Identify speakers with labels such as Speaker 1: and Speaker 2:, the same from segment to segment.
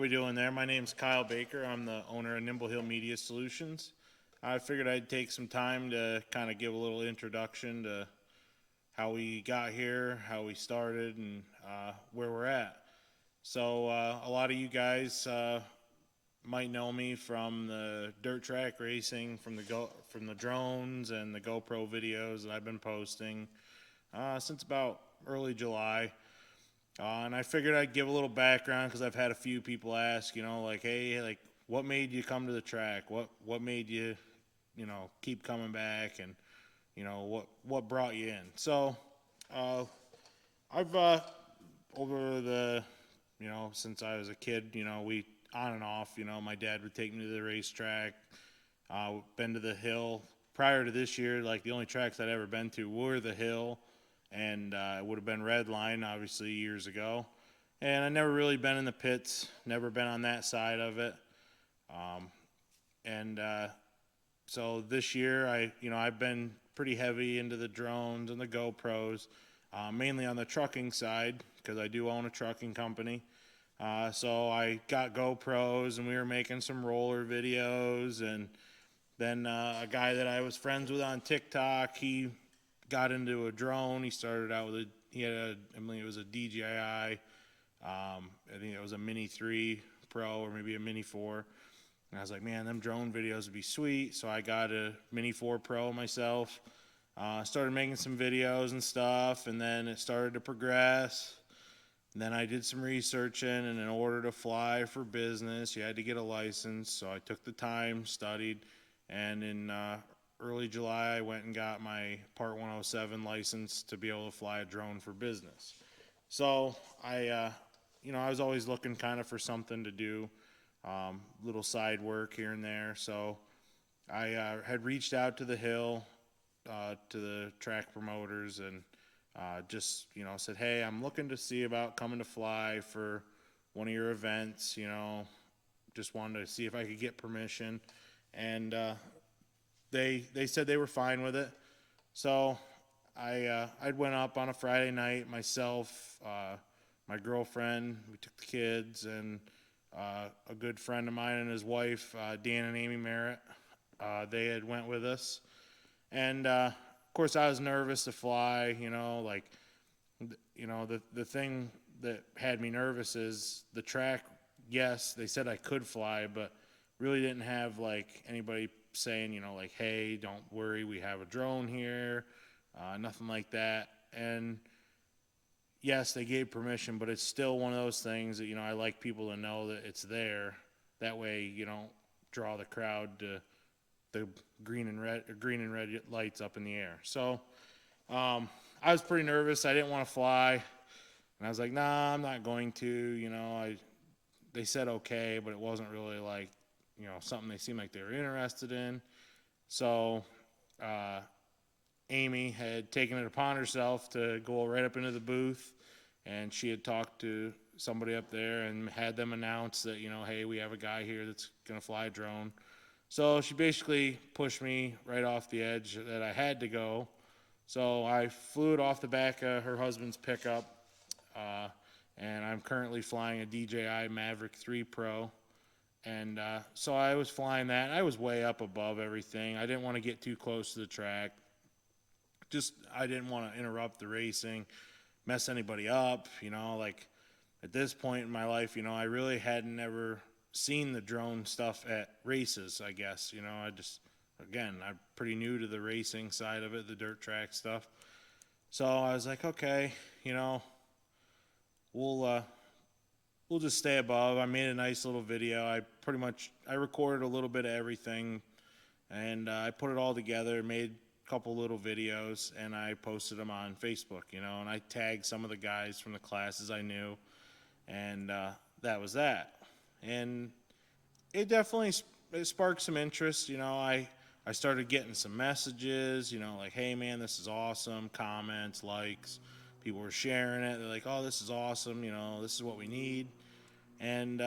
Speaker 1: we doing there? My name's Kyle Baker. I'm the owner of Nimble Hill Media Solutions. I figured I'd take some time to kind of give a little introduction to how we got here, how we started, and where we're at. So a lot of you guys might know me from the dirt track racing, from the drones and the GoPro videos that I've been posting since about early July. And I figured I'd give a little background because I've had a few people ask, like, hey, like, what made you come to the track? What made you, keep coming back, and what brought you in? So, I've over the, since I was a kid, we on and off, my dad would take me to the racetrack. Been to the Hill prior to this year. Like the only tracks I'd ever been to were the Hill and it would have been Red Line, obviously, years ago. And I never really been in the pits, never been on that side of it. And so this year, I've been pretty heavy into the drones and the GoPros, mainly on the trucking side because I do own a trucking company. So I got GoPros and we were making some roller videos, and then a guy that I was friends with on TikTok, he got into a drone. He started out with it was a DJI. I think it was a Mini 3 Pro or maybe a Mini 4. And I was like, man, them drone videos would be sweet. So I got a Mini 4 Pro myself. Started making some videos and stuff, and then it started to progress. And then I did some researching, and in order to fly for business, you had to get a license. So I took the time, studied, and in early July, I went and got my Part 107 license to be able to fly a drone for business. So I was always looking kind of for something to do, little side work here and there. So I had reached out to the Hill, to the track promoters, and just said, hey, I'm looking to see about coming to fly for one of your events. Just wanted to see if I could get permission, and they said they were fine with it. So I went up on a Friday night myself, my girlfriend, we took the kids, and a good friend of mine and his wife, Dan and Amy Merritt. They had went with us, and of course I was nervous to fly. The thing that had me nervous is the track. Yes, they said I could fly, but really didn't have like anybody saying, like, hey, don't worry, we have a drone here, nothing like that. And yes, they gave permission, but it's still one of those things that, I like people to know that it's there. That way you don't draw the crowd to the green and red lights up in the air. So I was pretty nervous. I didn't want to fly. And I was like, nah, I'm not going to. They said okay, but it wasn't really like, something they seemed like they were interested in. So Amy had taken it upon herself to go right up into the booth, and she had talked to somebody up there and had them announce that, hey, we have a guy here that's going to fly a drone. So she basically pushed me right off the edge that I had to go. So I flew it off the back of her husband's pickup, and I'm currently flying a DJI Maverick 3 Pro. And so I was flying that. I was way up above everything. I didn't want to get too close to the track. I didn't want to interrupt the racing, mess anybody up. Like at this point in my life, I really hadn't ever seen the drone stuff at races, I guess. I'm pretty new to the racing side of it, the dirt track stuff. So I was like, okay, we'll just stay above. I made a nice little video. I recorded a little bit of everything, and I put it all together, made a couple little videos, and I posted them on Facebook, and I tagged some of the guys from the classes I knew, and that was that. And it definitely sparked some interest. I started getting some messages, like, hey, man, this is awesome, comments, likes. People were sharing it. They're like, oh, this is awesome, this is what we need. And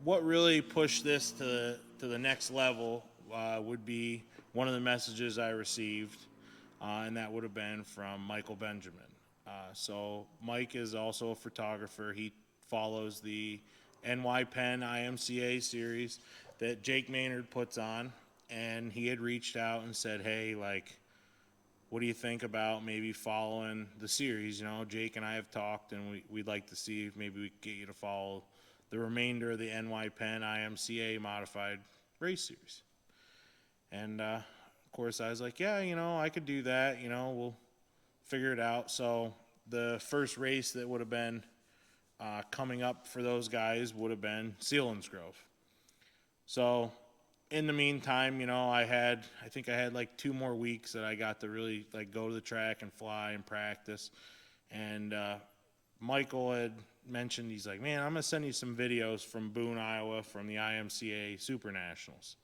Speaker 1: what really pushed this to the next level would be one of the messages I received, and that would have been from Michael Benjamin. So Mike is also a photographer. He follows the NY Penn IMCA series that Jake Maynard puts on, and he had reached out and said, hey, like, what do you think about maybe following the series? You know, Jake and I have talked, and we'd like to see if maybe we could get you to follow the remainder of the NY Penn IMCA modified race series. And of course, I was like, yeah, you know, I could do that. You know, we'll figure it out. So the first race that would have been coming up for those guys would have been Selinsgrove. So in the meantime, you know, I think I had like 2 more weeks that I got to really like go to the track and fly and practice. And Michael had mentioned, he's like, man, I'm going to send you some videos from Boone, Iowa from the IMCA Super Nationals.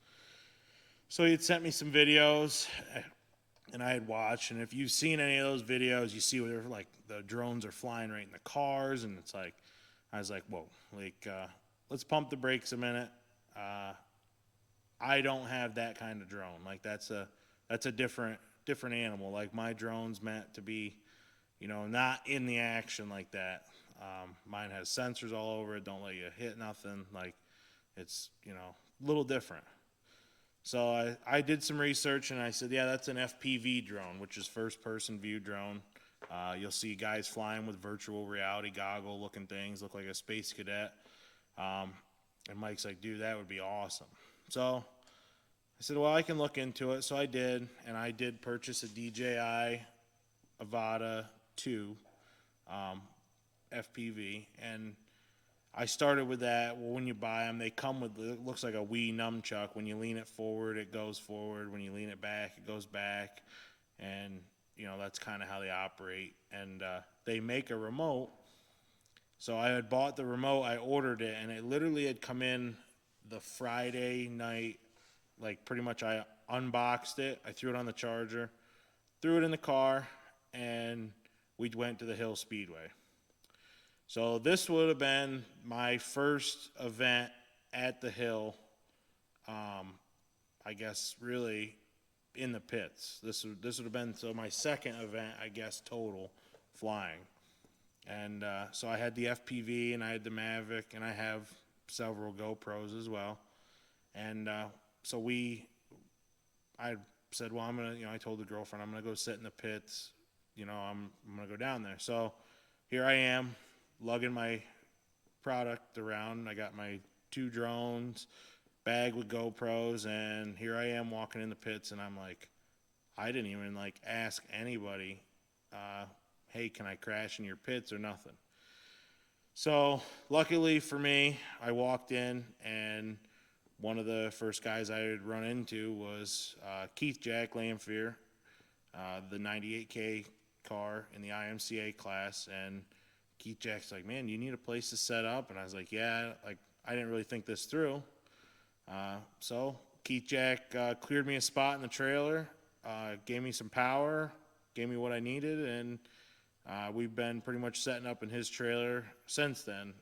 Speaker 1: So he had sent me some videos, and I had watched. And if you've seen any of those videos, you see where they're like the drones are flying right in the cars, and it's like, I was like, whoa, like let's pump the brakes a minute. I don't have that kind of drone. Like that's a different animal. Like my drone's meant to be, you know, not in the action like that. Mine has sensors all over it. Don't let you hit nothing. Like it's, you know, a little different. So I did some research and I said, yeah, that's an FPV drone, which is first person view drone. You'll see guys flying with virtual reality goggle looking things, look like a space cadet. And Mike's like, dude, that would be awesome. So I said, well, I can look into it. So I did, and I did purchase a DJI Avata 2 FPV, and I started with that. Well, when you buy them, they come with, it looks like a Wii nunchuck. When you lean it forward, it goes forward. When you lean it back, it goes back. And, you know, that's kind of how they operate. And they make a remote. So I had bought the remote, I ordered it, and it literally had come in the Friday night. Like pretty much I unboxed it, I threw it on the charger, threw it in the car, and we went to the Hill Speedway. So this would have been my first event at the Hill, I guess really in the pits. This would have been so my second event, I guess, total flying. And so I had the FPV and I had the Mavic and I have several GoPros as well. And so I said, well, I told the girlfriend, I'm going to go sit in the pits. You know, I'm going to go down there. So here I am lugging my product around. I got my 2 drones, bag with GoPros, and here I am walking in the pits. And I'm like, I didn't even like ask anybody, hey, can I crash in your pits or nothing? So luckily for me, I walked in and one of the first guys I had run into was Keith Jack Lanphier, the 98K car in the IMCA class. And Keith Jack's like, man, you need a place to set up? And I was like, yeah, like I didn't really think this through. So Keith Jack cleared me a spot in the trailer, gave me some power, gave me what I needed, and we've been pretty much setting up in his trailer since then.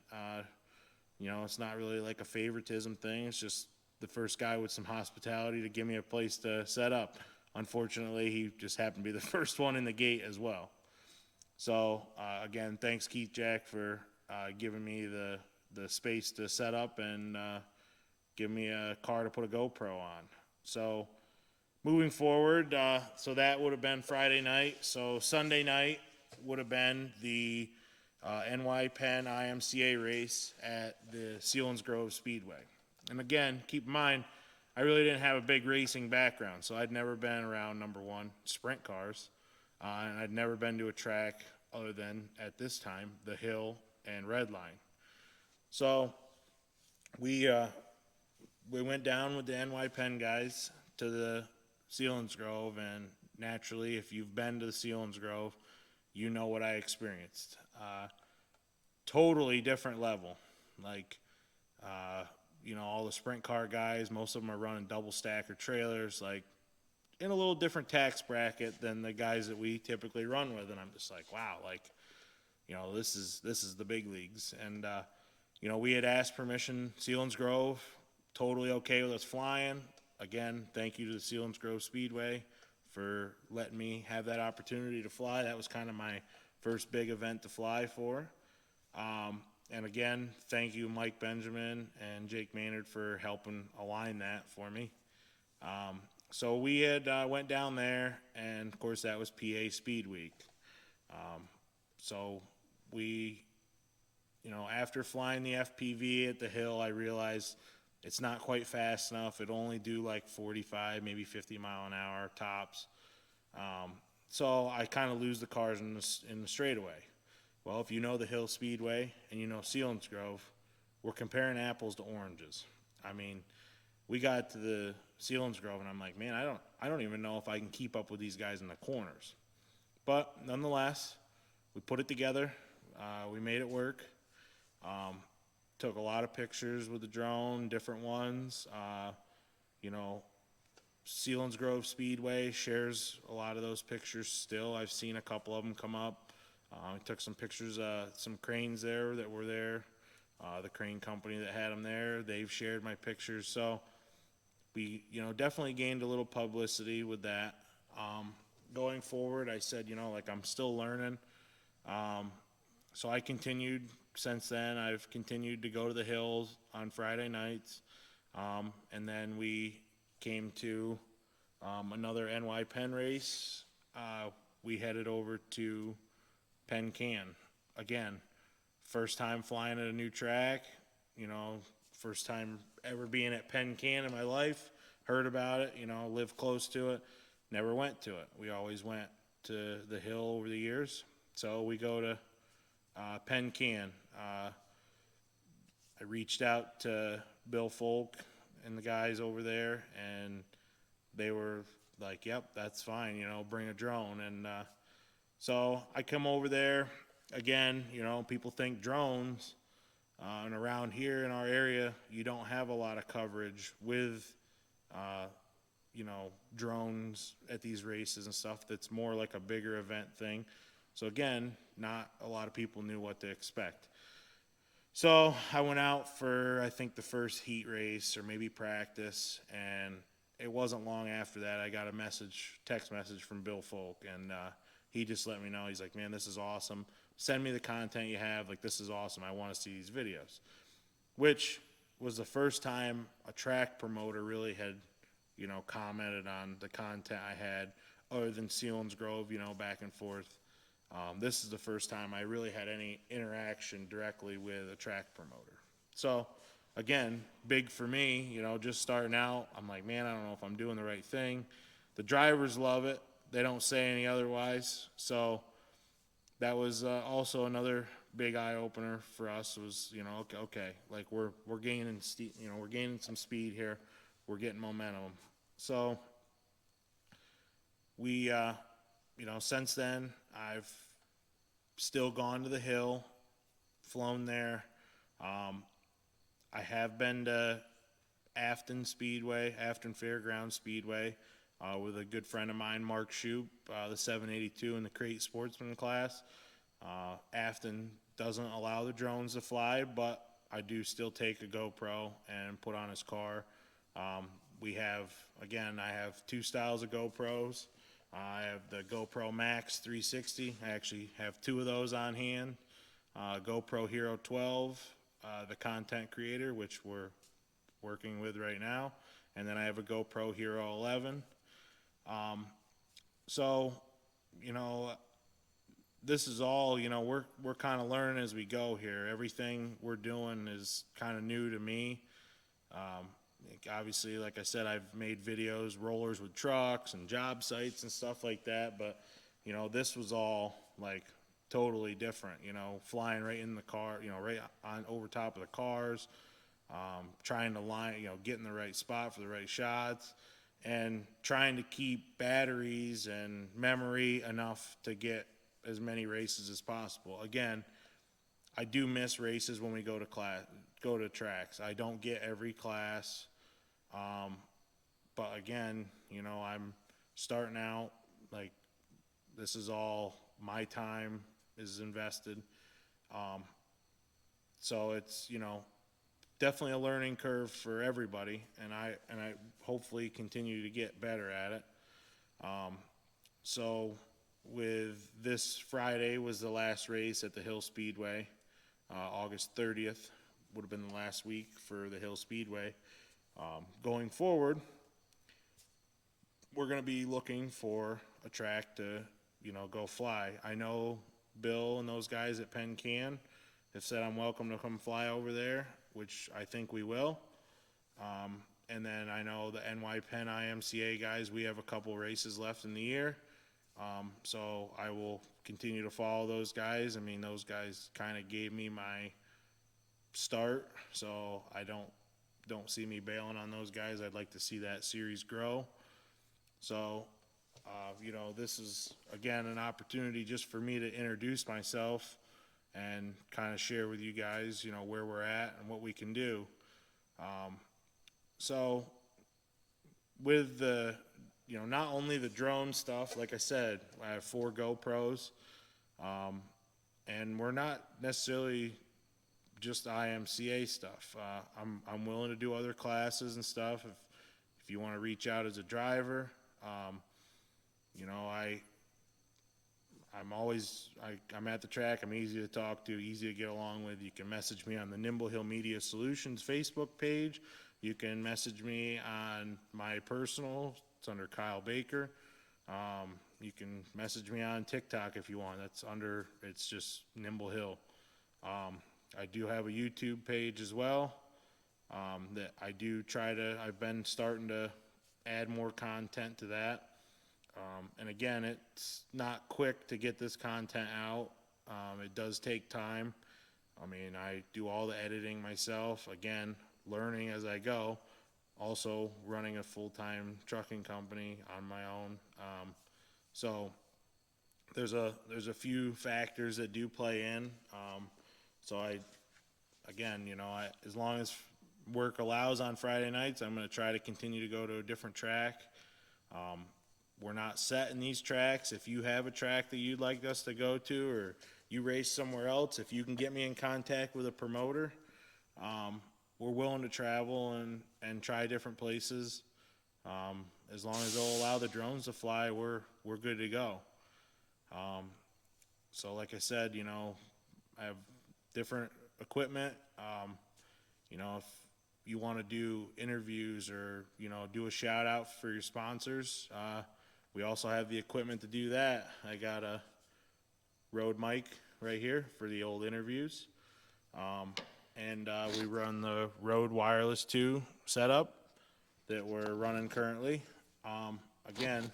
Speaker 1: You know, it's not really like a favoritism thing. It's just the first guy with some hospitality to give me a place to set up. Unfortunately, he just happened to be the first one in the gate as well. So, again, thanks, Keith Jack, for giving me the space to set up and give me a car to put a GoPro on. So, moving forward, so that would have been Friday night. So, Sunday night would have been the NY Penn IMCA race at the Selinsgrove Speedway. And again, keep in mind, I really didn't have a big racing background, so I'd never been around, number one, sprint cars, and I'd never been to a track other than, at this time, the Hill and Red Line. So we went down with the NY Penn guys to the Selinsgrove, and naturally, if you've been to the Selinsgrove, you know what I experienced. Totally different level. Like, you know, all the sprint car guys, most of them are running double stacker trailers, like in a little different tax bracket than the guys that we typically run with. And I'm just like, wow, like, you know, this is the big leagues. And, you know, we had asked permission, Selinsgrove, totally okay with us flying. Again, thank you to the Selinsgrove Speedway for letting me have that opportunity to fly. That was kind of my first big event to fly for. And again, thank you, Mike Benjamin and Jake Maynard, for helping align that for me. So we had went down there, and of course that was PA Speed Week. So we, after flying the FPV at the hill, I realized it's not quite fast enough. It'll only do like 45, maybe 50 mile an hour tops. So I kind of lose the cars in the straightaway. Well, if you know the Hill Speedway and you know Selinsgrove, we're comparing apples to oranges. I mean, we got to the Selinsgrove, and I'm like, man, I don't even know if I can keep up with these guys in the corners. But nonetheless, we put it together. We made it work. Took a lot of pictures with the drone, different ones. You know, Selinsgrove Speedway shares a lot of those pictures still. I've seen a couple of them come up. I took some pictures, some cranes there that were there. The crane company that had them there, they've shared my pictures. So we, definitely gained a little publicity with that. Going forward, I said, like I'm still learning. So I continued since then. I've continued to go to the hills on Friday nights. And then we came to another NY Penn race. We headed over to Penn Can. Again, first time flying at a new track, first time ever being at Penn Can in my life. Heard about it, lived close to it, never went to it. We always went to the hill over the years. So we go to Penn Can. I reached out to Bill Folk and the guys over there, and they were like, yep, that's fine, bring a drone. And so I come over there. Again, people think drones, and around here in our area, you don't have a lot of coverage with, drones at these races and stuff. That's more like a bigger event thing. So again, not a lot of people knew what to expect. So I went out for, I think, the first heat race or maybe practice, and it wasn't long after that I got a text message from Bill Folk, and he just let me know. He's like, man, this is awesome. Send me the content you have. Like, this is awesome. I want to see these videos. Which was the first time a track promoter really had, commented on the content I had, other than Selinsgrove, back and forth. This is the first time I really had any interaction directly with a track promoter. So, again, big for me, just starting out. I'm like, man, I don't know if I'm doing the right thing. The drivers love it. They don't say any otherwise. So that was also another big eye opener for us. Was okay, like we're gaining we're gaining some speed here. We're getting momentum. So we since then I've still gone to the hill, flown there. I have been to Afton Fairgrounds Speedway, with a good friend of mine, Mark Shoup, the 782 in the crate sportsman class. Afton doesn't allow the drones to fly, but I do still take a GoPro and put on his car. I have two styles of GoPros. I have the GoPro Max 360. I actually have two of those on hand. GoPro Hero 12, the content creator, which we're working with right now. And then I have a GoPro Hero 11. This is all, we're kind of learning as we go here. Everything we're doing is kind of new to me. Obviously, like I said, I've made videos, rollers with trucks and job sites and stuff like that, but, this was all, like, totally different, flying right in the car, right on over top of the cars, trying to get in the right spot for the right shots, and trying to keep batteries and memory enough to get as many races as possible. Again, I do miss races when we go to tracks. I don't get every class. But again, I'm starting out, like, this is all my time is invested. So it's, definitely a learning curve for everybody, and I hopefully continue to get better at it. So with this Friday was the last race at the Hill Speedway. August 30th would have been the last week for the Hill Speedway. Going forward, we're going to be looking for a track to, go fly. I know Bill and those guys at Penn Can have said I'm welcome to come fly over there, which I think we will. And then I know the NY Penn IMCA guys, we have a couple races left in the year. So I will continue to follow those guys. I mean, those guys kind of gave me my start, so I don't see me bailing on those guys. I'd like to see that series grow. So, this is, again, an opportunity just for me to introduce myself and kind of share with you guys, where we're at and what we can do. So, with the, not only the drone stuff, like I said, I have 4 GoPros, and we're not necessarily just IMCA stuff. I'm willing to do other classes and stuff if you want to reach out as a driver. I'm at the track. I'm easy to talk to, easy to get along with. You can message me on the Nimble Hill Media Solutions Facebook page. You can message me on my personal. It's under Kyle Baker. You can message me on TikTok if you want. It's just Nimble Hill. I do have a YouTube page as well, that I've been starting to add more content to that. And again, it's not quick to get this content out. It does take time. I mean, I do all the editing myself, again, learning as I go. Also running a full-time trucking company on my own. So there's a few factors that do play in. So as long as work allows on Friday nights, I'm going to try to continue to go to a different track. We're not set in these tracks. If you have a track that you'd like us to go to, or you race somewhere else, if you can get me in contact with a promoter, we're willing to travel and try different places. As long as they'll allow the drones to fly, we're good to go. So like I said, I have different equipment. If you want to do interviews or, do a shout out for your sponsors, we also have the equipment to do that. I got a Rode mic right here for the old interviews. And we run the Rode Wireless 2 setup that we're running currently. Again,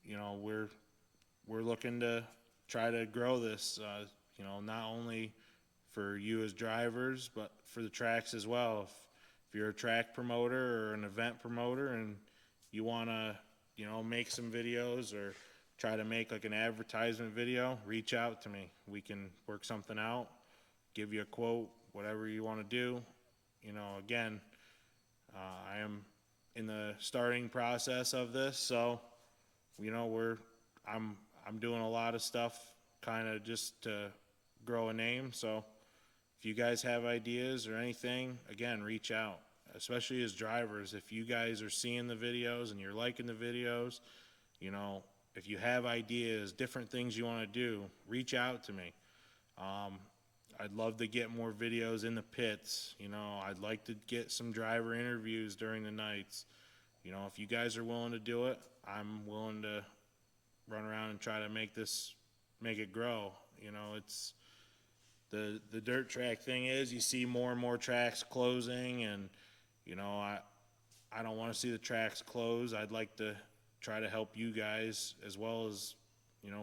Speaker 1: we're looking to try to grow this, not only for you as drivers, but for the tracks as well. If you're a track promoter or an event promoter and you want to, make some videos or try to make like an advertisement video, reach out to me. We can work something out, give you a quote, whatever you want to do. Again, I am in the starting process of this, so, I'm doing a lot of stuff kind of just to grow a name. So if you guys have ideas or anything, again, reach out, especially as drivers. If you guys are seeing the videos and you're liking the videos, if you have ideas, different things you want to do, reach out to me. I'd love to get more videos in the pits. I'd like to get some driver interviews during the nights. If you guys are willing to do it, I'm willing to run around and try to make it grow. It's the dirt track thing is you see more and more tracks closing, and I don't want to see the tracks close. I'd like to try to help you guys as well as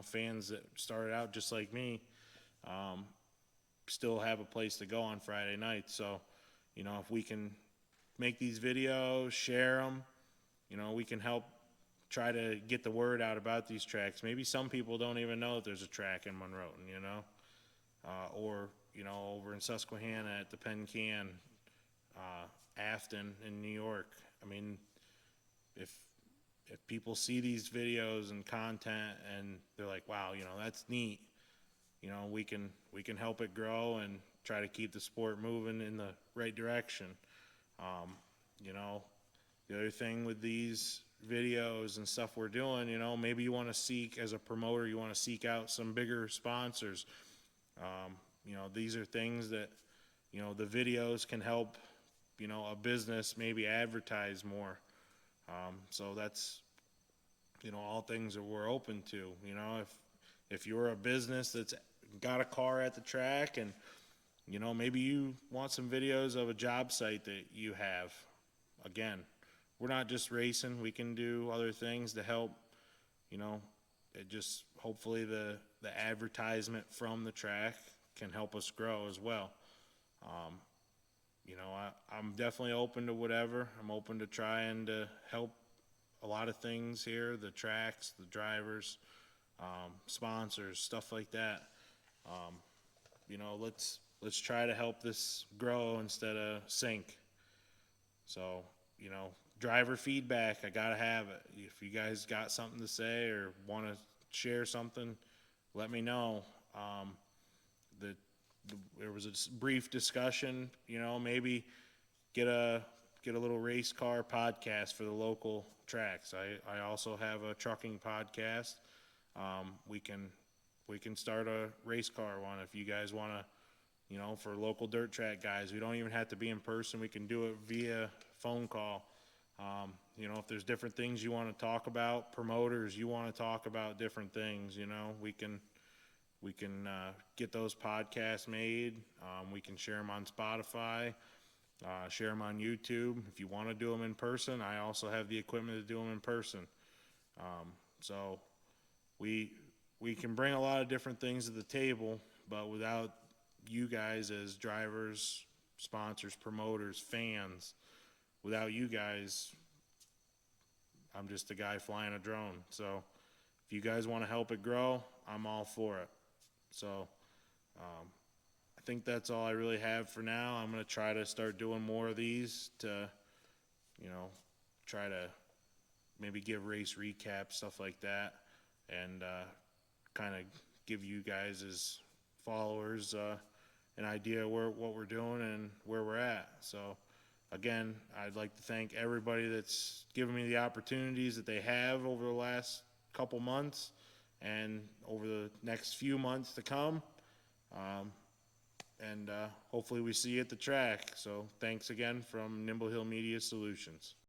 Speaker 1: fans that started out just like me, still have a place to go on Friday night. So if we can make these videos, share them, we can help try to get the word out about these tracks. Maybe some people don't even know that there's a track in Monroe, or over in Susquehanna at the Penn Can, Afton in New York. I mean, if people see these videos and content and they're like, wow, that's neat, we can help it grow and try to keep the sport moving in the right direction. The other thing with these videos and stuff we're doing, maybe you want to seek, as a promoter, you want to seek out some bigger sponsors. these are things that, the videos can help, a business maybe advertise more. So that's, all things that we're open to. If you're a business that's got a car at the track and, maybe you want some videos of a job site that you have. Again, we're not just racing. We can do other things to help, it just, hopefully the advertisement from the track can help us grow as well. I'm definitely open to whatever. I'm open to trying to help a lot of things here, the tracks, the drivers, sponsors, stuff like that. Let's try to help this grow instead of sink. So, driver feedback, I gotta have it. If you guys got something to say or want to share something, let me know. The, there was a brief discussion, maybe get a little race car podcast for the local tracks. I also have a trucking podcast. We can start a race car one if you guys want to, for local dirt track guys. We don't even have to be in person. We can do it via phone call. If there's different things you want to talk about, promoters, you want to talk about different things, we can get those podcasts made. We can share them on Spotify, share them on YouTube. If you want to do them in person, I also have the equipment to do them in person. So we can bring a lot of different things to the table, but without you guys as drivers, sponsors, promoters, fans, without you guys, I'm just a guy flying a drone. So if you guys want to help it grow, I'm all for it. So I think that's all I really have for now. I'm going to try to start doing more of these to, try to maybe give race recaps, stuff like that, and kind of give you guys as followers an idea what we're doing and where we're at. So again, I'd like to thank everybody that's given me the opportunities that they have over the last couple months and over the next few months to come. And hopefully we see you at the track. So thanks again from Nimble Hill Media Solutions.